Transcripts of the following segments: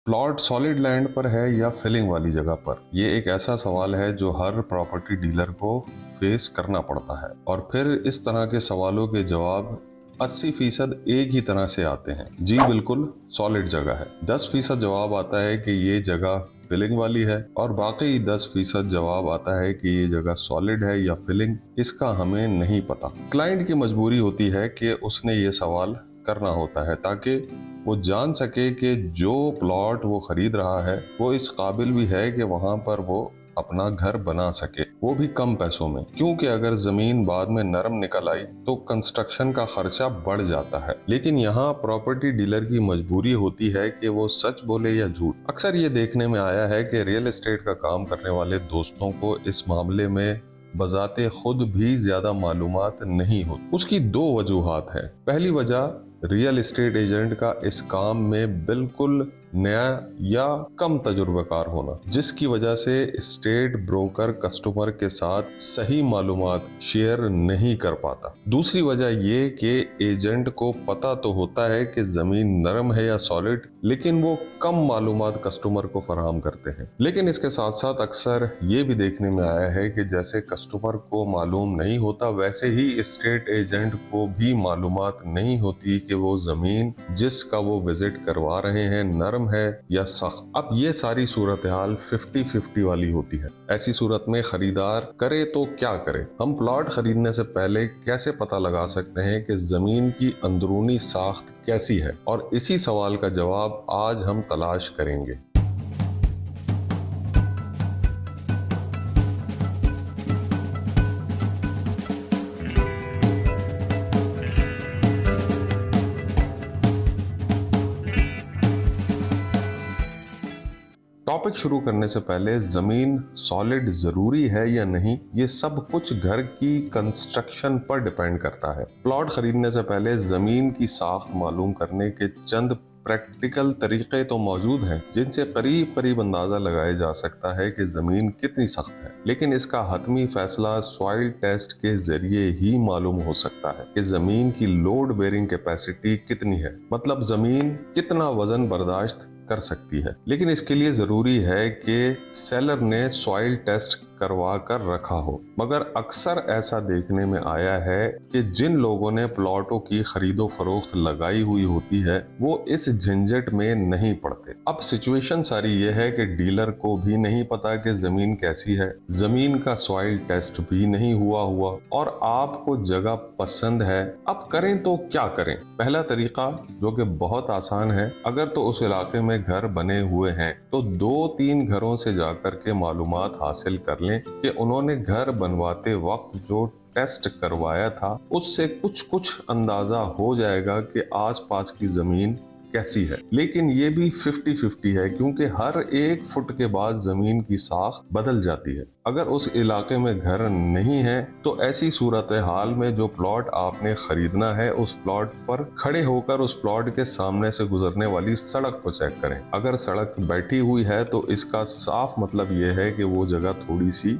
Plot solid land पर है या फिलिंग वाली जगह पर, ये एक ऐसा सवाल है जो हर प्रॉपर्टी डीलर को फेस करना पड़ता है। और फिर इस तरह के सवालों के जवाब 80% एक ही तरह से आते हैं, जी बिल्कुल सॉलिड जगह है। 10% जवाब आता है कि ये जगह फिलिंग वाली है, और बाकी 10% जवाब आता है कि ये जगह सॉलिड है या फिलिंग, इसका हमें नहीं पता। क्लाइंट की मजबूरी होती है कि उसने ये सवाल करना होता है ताकि वो जान सके कि जो प्लॉट वो खरीद रहा है वो इस काबिल भी है कि वहां पर वो अपना घर बना सके, वो भी कम पैसों में। क्योंकि अगर जमीन बाद में नरम निकल आई तो कंस्ट्रक्शन का खर्चा बढ़ जाता है। लेकिन यहाँ प्रॉपर्टी डीलर की मजबूरी होती है कि वो सच बोले या झूठ। अक्सर ये देखने में आया है कि रियल एस्टेट का काम करने वाले दोस्तों को इस मामले में बजाते खुद भी ज्यादा मालूमात नहीं होती। उसकी दो वजूहात है। पहली वजह, रियल एस्टेट एजेंट का इस काम में बिल्कुल नया या कम तजुर्बेकार होना, जिसकी वजह से स्टेट ब्रोकर कस्टमर के साथ सही मालूमात शेयर नहीं कर पाता। दूसरी वजह ये कि एजेंट को पता तो होता है कि जमीन नरम है या सॉलिड, लेकिन वो कम मालूमात कस्टमर को फराहम करते हैं। लेकिन इसके साथ साथ अक्सर ये भी देखने में आया है कि जैसे कस्टमर को मालूम नहीं होता, वैसे ही स्टेट एजेंट को भी मालूमात नहीं होती कि वो जमीन जिसका वो विजिट करवा रहे हैं नरम है या सख्त। अब ये सारी सूरत हाल 50-50 वाली होती है। ऐसी सूरत में खरीदार करे तो क्या करे? हम प्लॉट खरीदने से पहले कैसे पता लगा सकते हैं कि जमीन की अंदरूनी साख्त कैसी है? और इसी सवाल का जवाब आज हम तलाश करेंगे। टॉपिक शुरू करने से पहले जमीन सॉलिड जरूरी है या नहीं, ये सब कुछ घर की कंस्ट्रक्शन पर डिपेंड करता है। प्लॉट खरीदने से पहले जमीन की साख्त मालूम करने के चंद प्रैक्टिकल तरीके तो मौजूद हैं, जिनसे करीब करीब अंदाजा लगाया जा सकता है कि जमीन कितनी सख्त है। लेकिन इसका हतमी फैसला सॉइल टेस्ट के जरिए ही मालूम हो सकता है कि जमीन की लोड बेरिंग कैपेसिटी कितनी है, मतलब जमीन कितना वजन बर्दाश्त कर सकती है। लेकिन इसके लिए जरूरी है कि सेलर ने सॉइल टेस्ट करवा कर रखा हो। मगर अक्सर ऐसा देखने में आया है कि जिन लोगों ने प्लॉटों की खरीदो फरोख्त लगाई हुई होती है वो इस झंझट में नहीं पड़ते। अब सिचुएशन सारी ये है कि डीलर को भी नहीं पता कि जमीन कैसी है, जमीन का सॉइल टेस्ट भी नहीं हुआ और आपको जगह पसंद है। अब करें तो क्या करें? पहला तरीका, जो कि बहुत आसान है, अगर तो उस इलाके में घर बने हुए हैं तो 2-3 घरों से जाकर के मालूमात हासिल कर लें कि उन्होंने घर बनवाते वक्त जो टेस्ट करवाया था उससे कुछ अंदाजा हो जाएगा कि आसपास की जमीन कैसी है। लेकिन ये भी 50-50 है, क्योंकि हर 1 फुट के बाद जमीन की साख बदल जाती है। अगर उस इलाके में घर नहीं है तो ऐसी सूरत हाल में जो प्लॉट आपने खरीदना है उस प्लॉट पर खड़े होकर उस प्लॉट के सामने से गुजरने वाली सड़क को चेक करें। अगर सड़क बैठी हुई है तो इसका साफ मतलब यह है कि वो जगह थोड़ी सी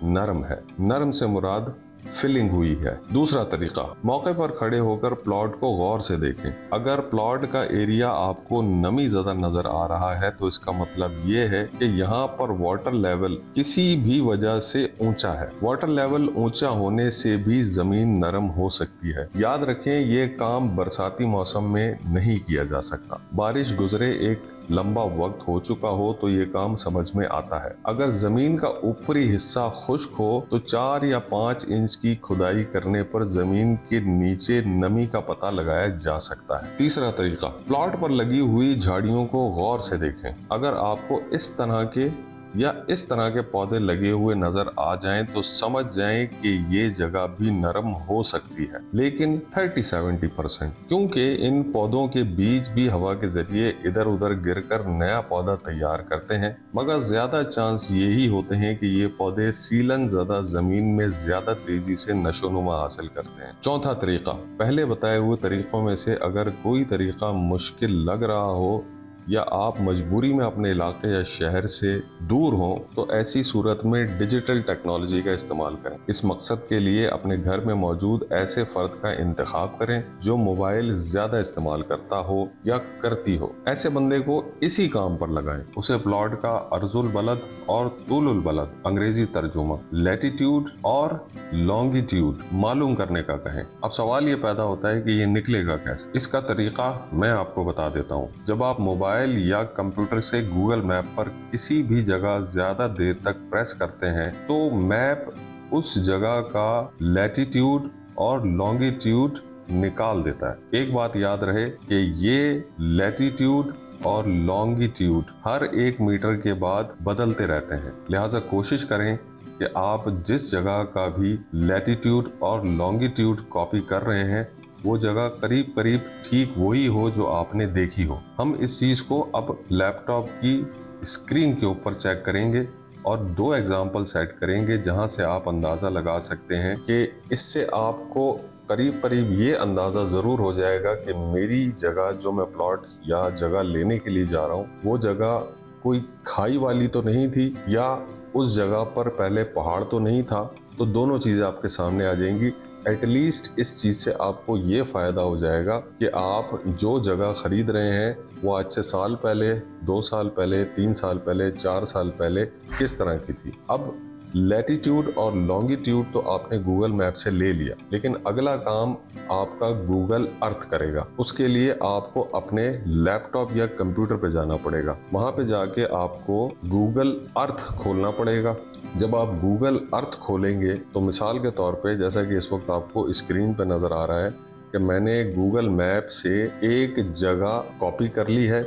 नरम है। नरम से मुराद फिलिंग हुई है। दूसरा तरीका, मौके पर खड़े होकर प्लॉट को गौर से देखें। अगर प्लॉट का एरिया आपको नमी ज्यादा नजर आ रहा है तो इसका मतलब ये है कि यहाँ पर वाटर लेवल किसी भी वजह से ऊंचा है। वाटर लेवल ऊंचा होने से भी जमीन नरम हो सकती है। याद रखें, ये काम बरसाती मौसम में नहीं किया जा सकता। बारिश गुजरे एक लंबा वक्त हो चुका हो तो ये काम समझ में आता है। अगर जमीन का ऊपरी हिस्सा खुश्क हो तो 4 या 5 इंच की खुदाई करने पर जमीन के नीचे नमी का पता लगाया जा सकता है। तीसरा तरीका, प्लॉट पर लगी हुई झाड़ियों को गौर से देखें। अगर आपको इस तरह के पौधे लगे हुए नजर आ जाएं तो समझ जाएं कि ये जगह भी नरम हो सकती है, लेकिन 30-70%, क्योंकि इन पौधों के बीज भी हवा के जरिए इधर उधर गिरकर नया पौधा तैयार करते हैं। मगर ज्यादा चांस यही होते हैं कि ये पौधे सीलन ज़्यादा जमीन में ज्यादा तेजी से नशोनुमा हासिल करते हैं। चौथा तरीका, पहले बताए हुए तरीकों में से अगर कोई तरीका मुश्किल लग रहा हो یا آپ مجبوری میں اپنے علاقے یا شہر سے دور ہوں تو ایسی صورت میں ڈیجیٹل ٹیکنالوجی کا استعمال کریں۔ اس مقصد کے لیے اپنے گھر میں موجود ایسے فرد کا انتخاب کریں جو موبائل زیادہ استعمال کرتا ہو یا کرتی ہو۔ ایسے بندے کو اسی کام پر لگائیں۔ اسے پلاٹ کا عرض البلد اور طول البلد انگریزی ترجمہ لیٹیٹیوڈ اور لانگیٹیوڈ معلوم کرنے کا کہیں۔ اب سوال یہ پیدا ہوتا ہے کہ یہ نکلے گا کیسے؟ اس کا طریقہ میں آپ کو بتا دیتا ہوں۔ جب آپ موبائل یا کمپیوٹر سے گوگل میپ پر کسی بھی جگہ زیادہ دیر تک پریس کرتے ہیں تو میپ اس جگہ کا لیٹیٹیوڈ اور لانگیٹیوڈ نکال دیتا ہے۔ ایک بات یاد رہے کہ یہ لیٹیٹیوڈ اور لانگیٹیوڈ ہر 1 میٹر کے بعد بدلتے رہتے ہیں، لہٰذا کوشش کریں کہ آپ جس جگہ کا بھی لیٹیٹیوڈ اور لانگیٹیوڈ کاپی کر رہے ہیں وہ جگہ قریب قریب ٹھیک وہی ہو جو آپ نے دیکھی ہو۔ ہم اس چیز کو اب لیپ ٹاپ کی اسکرین کے اوپر چیک کریں گے اور 2 ایگزامپل سیٹ کریں گے جہاں سے آپ اندازہ لگا سکتے ہیں کہ اس سے آپ کو قریب قریب یہ اندازہ ضرور ہو جائے گا کہ میری جگہ جو میں پلاٹ یا جگہ لینے کے لیے جا رہا ہوں وہ جگہ کوئی کھائی والی تو نہیں تھی یا اس جگہ پر پہلے پہاڑ تو نہیں تھا۔ تو دونوں چیزیں آپ کے سامنے آ جائیں گی۔ ایٹ لیسٹ اس چیز سے آپ کو یہ فائدہ ہو جائے گا کہ آپ جو جگہ خرید رہے ہیں وہ آج سے سال پہلے، 2 سال پہلے، 3 سال پہلے، 4 سال پہلے کس طرح کی تھی۔ اب لیٹیٹیوڈ اور لانگیٹیوڈ تو آپ نے گوگل میپ سے لے لیا، لیکن اگلا کام آپ کا گوگل ارتھ کرے گا۔ اس کے لیے آپ کو اپنے لیپ ٹاپ یا کمپیوٹر پہ جانا پڑے گا۔ وہاں پہ جا کے آپ کو گوگل ارتھ کھولنا پڑے گا۔ جب آپ گوگل ارتھ کھولیں گے تو مثال کے طور پہ جیسا کہ اس وقت آپ کو اسکرین پہ نظر آ رہا ہے کہ میں نے گوگل میپ سے ایک جگہ کاپی کر لی ہے۔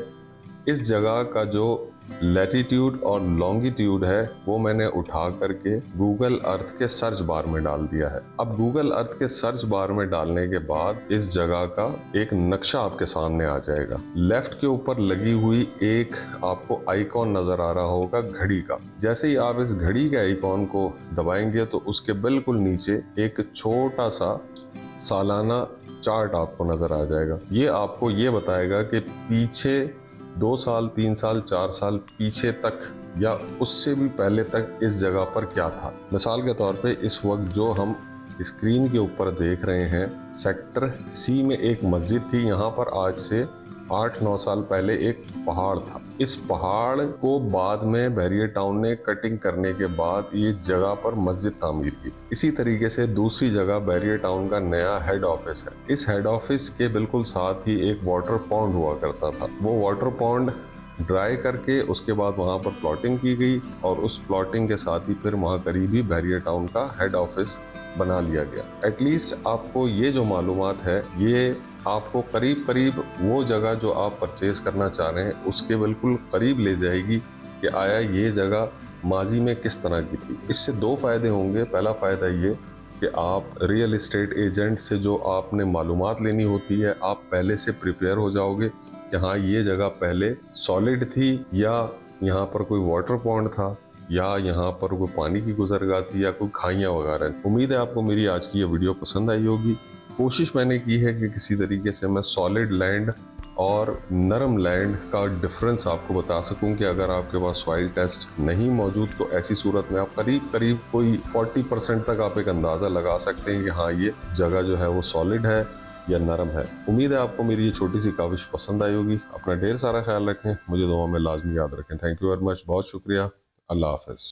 اس جگہ کا جو لیٹیٹیوڈ اور لانگیٹیوڈ ہے وہ میں نے اٹھا کر کے گوگل ارتھ کے سرچ بار میں ڈال دیا ہے۔ اب گوگل ارتھ کے سرچ بار میں ڈالنے کے بعد اس جگہ کا ایک نقشہ آپ کے سامنے آ جائے گا۔ لیفٹ کے اوپر لگی ہوئی ایک آپ کو آئیکن نظر آ رہا ہوگا گھڑی کا۔ جیسے ہی آپ اس گھڑی کے آئیکن کو دبائیں گے تو اس کے بالکل نیچے ایک چھوٹا سا سالانہ چارٹ آپ کو نظر آ جائے گا۔ یہ آپ کو یہ بتائے گا کہ پیچھے 2 سال، 3 سال، 4 سال پیچھے تک یا اس سے بھی پہلے تک اس جگہ پر کیا تھا۔ مثال کے طور پہ اس وقت جو ہم اسکرین کے اوپر دیکھ رہے ہیں سیکٹر سی میں ایک مسجد تھی۔ یہاں پر آج سے 8-9 سال پہلے ایک پہاڑ تھا۔ اس پہاڑ کو بعد میں بحریہ ٹاؤن نے کٹنگ کرنے کے بعد یہ جگہ پر مسجد تعمیر کی تھی۔ اسی طریقے سے دوسری جگہ بحریہ ٹاؤن کا نیا ہیڈ آفس ہے۔ اس ہیڈ آفس کے بالکل ساتھ ہی ایک واٹر پونڈ ہوا کرتا تھا۔ وہ واٹر پونڈ ڈرائی کر کے اس کے بعد وہاں پر پلاٹنگ کی گئی اور اس پلاٹنگ کے ساتھ ہی پھر وہاں قریب ہی بحریہ ٹاؤن کا ہیڈ آفس بنا لیا گیا۔ ایٹ لیسٹ آپ کو یہ جو معلومات ہے یہ آپ کو قریب قریب وہ جگہ جو آپ پرچیز کرنا چاہ رہے ہیں اس کے بالکل قریب لے جائے گی کہ آیا یہ جگہ ماضی میں کس طرح کی تھی۔ اس سے 2 فائدے ہوں گے۔ پہلا فائدہ یہ کہ آپ ریئل اسٹیٹ ایجنٹ سے جو آپ نے معلومات لینی ہوتی ہے آپ پہلے سے پریپیئر ہو جاؤ گے کہ ہاں یہ جگہ پہلے سالڈ تھی یا یہاں پر کوئی واٹر پونڈ تھا یا یہاں پر کوئی پانی کی گزرگاہ تھی یا کوئی کھائیاں وغیرہ۔ امید ہے آپ کو میری آج کی یہ ویڈیو پسند آئی ہوگی۔ کوشش میں نے کی ہے کہ کسی طریقے سے میں سالڈ لینڈ اور نرم لینڈ کا ڈفرنس آپ کو بتا سکوں کہ اگر آپ کے پاس سوائل ٹیسٹ نہیں موجود تو ایسی صورت میں آپ قریب کوئی 40% تک آپ ایک اندازہ لگا سکتے ہیں کہ ہاں یہ جگہ جو ہے وہ سالڈ ہے یا نرم ہے۔ امید ہے آپ کو میری یہ چھوٹی سی کاوش پسند آئی ہوگی۔ اپنا ڈھیر سارا خیال رکھیں، مجھے دعا میں لازمی یاد رکھیں۔ تھینک یو ویری مچ، بہت شکریہ، اللہ حافظ۔